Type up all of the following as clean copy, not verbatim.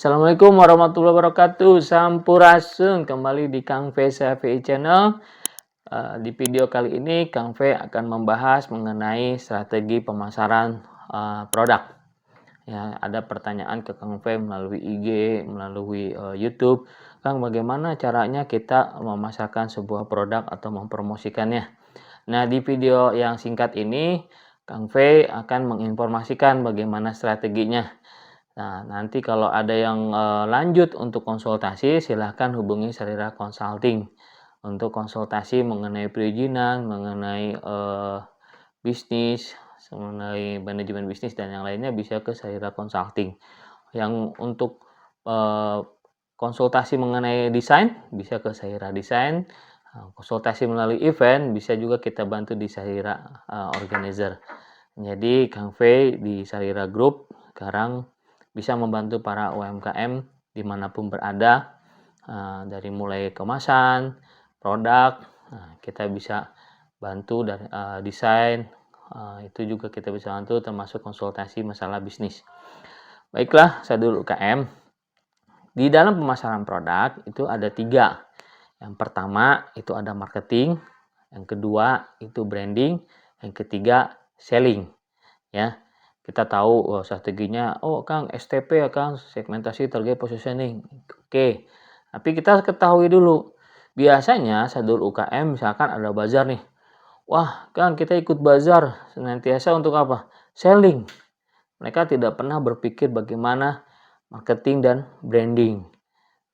Assalamualaikum warahmatullahi wabarakatuh. Sampurasun, kembali di Kang V CVI Channel. Di video kali ini Kang V akan membahas mengenai strategi pemasaran produk. Ya, ada pertanyaan ke Kang V melalui IG, melalui YouTube. Kang, bagaimana caranya kita memasarkan sebuah produk atau mempromosikannya? Nah, di video yang singkat ini Kang V akan menginformasikan bagaimana strateginya. Nah, nanti kalau ada yang lanjut untuk konsultasi, silahkan hubungi Sarira Consulting untuk konsultasi mengenai perizinan, mengenai bisnis, mengenai manajemen bisnis dan yang lainnya bisa ke Sarira Consulting. Yang untuk konsultasi mengenai desain bisa ke Sarira Desain. Konsultasi melalui event bisa juga kita bantu di Sarira Organizer. Jadi Kang V di Sarira Group sekarang bisa membantu para UMKM dimanapun berada, dari mulai kemasan, produk, kita bisa bantu dari desain, itu juga kita bisa bantu termasuk konsultasi masalah bisnis. Baiklah, Sadul UKM. Di dalam pemasaran produk itu ada 3. Yang pertama itu ada marketing, yang kedua itu branding, yang ketiga selling. Ya, kita tahu strateginya, Kang, STP ya Kang, segmentasi target positioning. Oke, tapi kita ketahui dulu, biasanya Sadul UKM misalkan ada bazar nih. Wah, Kang, kita ikut bazar senantiasa untuk apa? Selling. Mereka tidak pernah berpikir bagaimana marketing dan branding.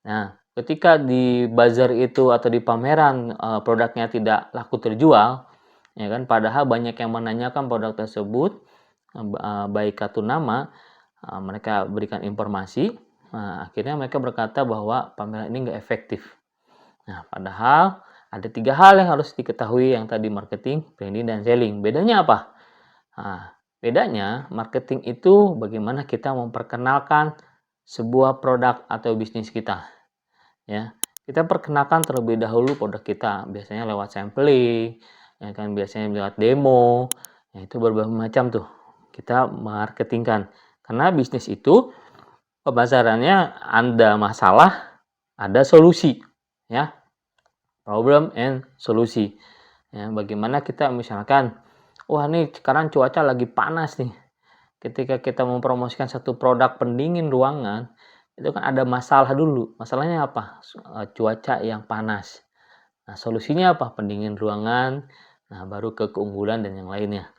Nah, ketika di bazar itu atau di pameran produknya tidak laku terjual, ya kan, padahal banyak yang menanyakan produk tersebut, baik kartu nama, mereka berikan informasi, akhirnya mereka berkata bahwa pameran ini nggak efektif. Nah, padahal ada 3 hal yang harus diketahui yang tadi marketing, branding, dan selling. Bedanya apa? Bedanya marketing itu bagaimana kita memperkenalkan sebuah produk atau bisnis kita. Ya, kita perkenalkan terlebih dahulu produk kita, biasanya lewat sampling, ya kan, biasanya lewat demo, ya itu berbagai macam tuh kita marketingkan. Karena bisnis itu pemasarannya ada masalah, ada solusi, ya. Problem and solusi. Ya, bagaimana kita misalkan, wah nih sekarang cuaca lagi panas nih. Ketika kita mempromosikan satu produk pendingin ruangan, itu kan ada masalah dulu. Masalahnya apa? Cuaca yang panas. Nah, solusinya apa? Pendingin ruangan. Nah, baru ke keunggulan dan yang lainnya.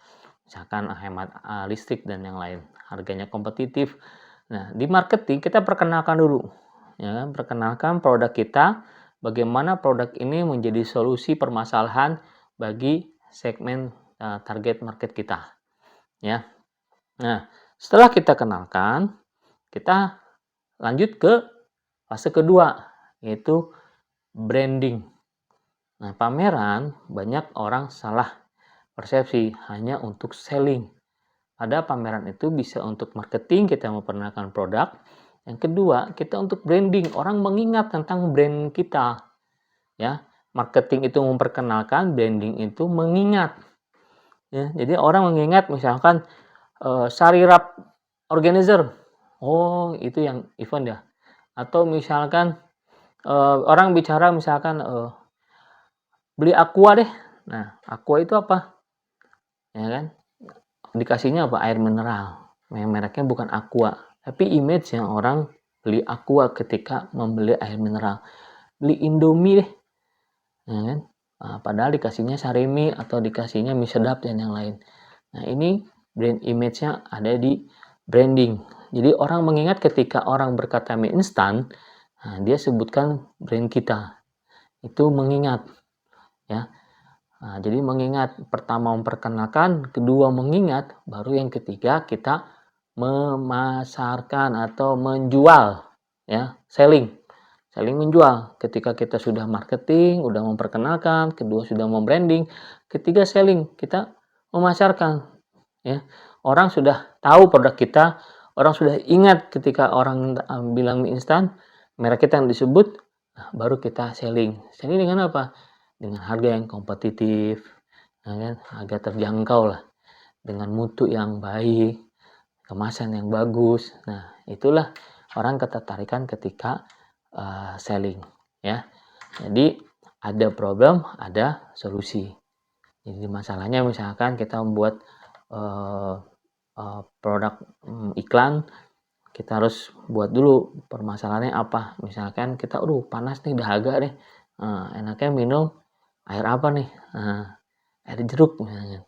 Misalkan hemat listrik dan yang lain. Harganya kompetitif. Nah, di marketing kita perkenalkan dulu. Ya kan? Perkenalkan produk kita. Bagaimana produk ini menjadi solusi permasalahan bagi segmen target market kita. Ya. Nah, setelah kita kenalkan, kita lanjut ke fase kedua, yaitu branding. Nah, pameran banyak orang salah persepsi hanya untuk selling. Ada pameran itu bisa untuk marketing, kita memperkenalkan produk. Yang kedua, kita untuk branding, orang mengingat tentang brand kita. Ya, marketing itu memperkenalkan, branding itu mengingat. Ya, jadi orang mengingat misalkan Sarirap Organizer. Oh, itu yang event ya. Atau misalkan orang bicara misalkan beli Aqua deh. Nah, Aqua itu apa? Ya kan? Dikasihnya apa? Air mineral. Mereknya bukan Aqua, tapi image yang orang beli Aqua ketika membeli air mineral. Beli Indomie deh. Ya kan? Padahal dikasihnya Sarimi atau dikasihnya mie sedap dan yang lain. Nah, ini brand image-nya ada di branding. Jadi orang mengingat ketika orang berkata mie instan, dia sebutkan brand kita. Itu mengingat, ya. Nah, jadi mengingat, pertama memperkenalkan, kedua mengingat, baru yang ketiga kita memasarkan atau menjual, ya, selling menjual. Ketika kita sudah marketing, sudah memperkenalkan, kedua sudah membranding, ketiga selling, kita memasarkan, ya. Orang sudah tahu produk kita, orang sudah ingat ketika orang bilang mie instan, merek kita yang disebut, baru kita selling. Selling dengan apa? Dengan harga yang kompetitif, ya kan? Harga terjangkau lah, dengan mutu yang baik, kemasan yang bagus. Nah, itulah orang ketertarikan ketika selling, ya. Jadi ada problem, ada solusi. Jadi masalahnya misalkan kita membuat produk iklan, kita harus buat dulu permasalahannya apa. Misalkan kita, panas nih, dahaga deh. Enaknya minum air apa nih? Air jeruk misalnya.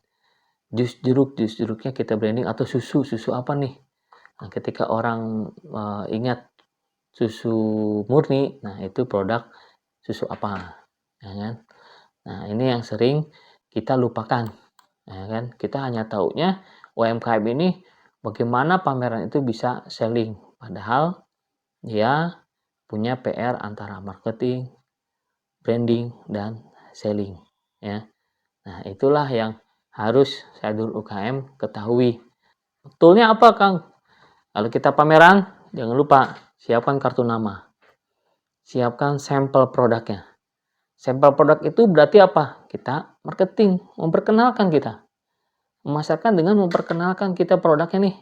Jus jeruknya kita branding, atau susu apa nih? Nah, ketika orang ingat susu murni, nah itu produk susu apa, ya kan? Nah, ini yang sering kita lupakan, ya kan? Kita hanya taunya UMKM ini bagaimana pameran itu bisa selling, padahal dia punya PR antara marketing, branding, dan selling, ya. Nah, itulah yang harus Syadul UKM ketahui. Toolnya apa, Kang? Kalau kita pameran, jangan lupa siapkan kartu nama. Siapkan sampel produknya. Sampel produk itu berarti apa? Kita marketing, memperkenalkan kita. Memasarkan dengan memperkenalkan kita produknya nih.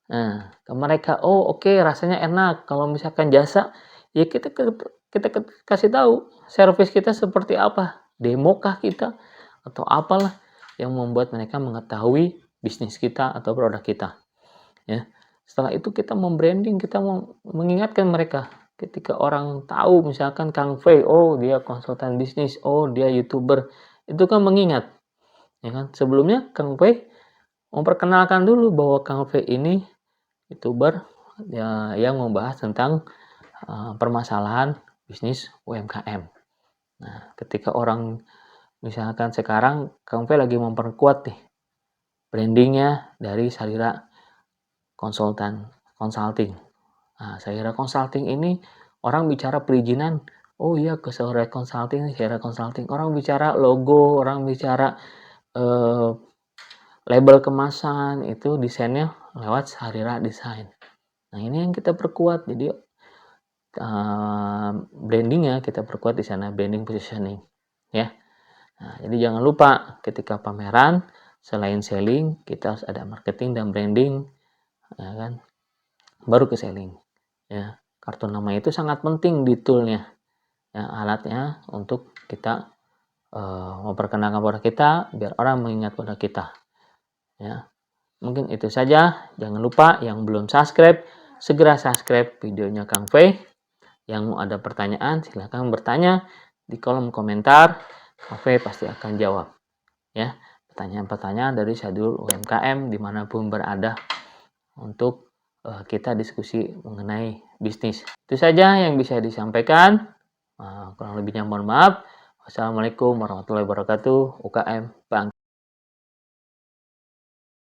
Nah, ke mereka, oke, rasanya enak. Kalau misalkan jasa, ya kita kasih tahu servis kita seperti apa. Demokah kita atau apalah yang membuat mereka mengetahui bisnis kita atau produk kita. Ya. Setelah itu kita membranding, kita mengingatkan mereka. Ketika orang tahu misalkan Kang Fei, dia konsultan bisnis, dia YouTuber, itu kan mengingat. Ya kan? Sebelumnya Kang Fei memperkenalkan dulu bahwa Kang Fei ini YouTuber ya, yang membahas tentang permasalahan bisnis UMKM. Nah, ketika orang misalkan sekarang Kang Fei lagi memperkuat nih brandingnya dari Salira Consulting. Nah, Salira Consulting ini orang bicara perizinan, iya ke Salira Consulting. Orang bicara logo, orang bicara label kemasan, itu desainnya lewat Salira Design. Nah, ini yang kita perkuat. Jadi brandingnya kita perkuat di sana, branding positioning, ya. Nah, jadi jangan lupa ketika pameran selain selling kita harus ada marketing dan branding, ya kan, baru ke selling, ya. Kartu nama itu sangat penting di toolnya, ya, alatnya untuk kita memperkenalkan produk kita biar orang mengingat produk kita, ya. Mungkin itu saja. Jangan lupa yang belum subscribe segera subscribe videonya Kang Fei. Yang mau ada pertanyaan silahkan bertanya di kolom komentar. Kang Fei pasti akan jawab, ya, pertanyaan-pertanyaan dari Syadul UMKM dimanapun berada, untuk kita diskusi mengenai bisnis. Itu saja yang bisa disampaikan. Kurang lebihnya mohon maaf. Wassalamualaikum warahmatullahi wabarakatuh. UKM Bang.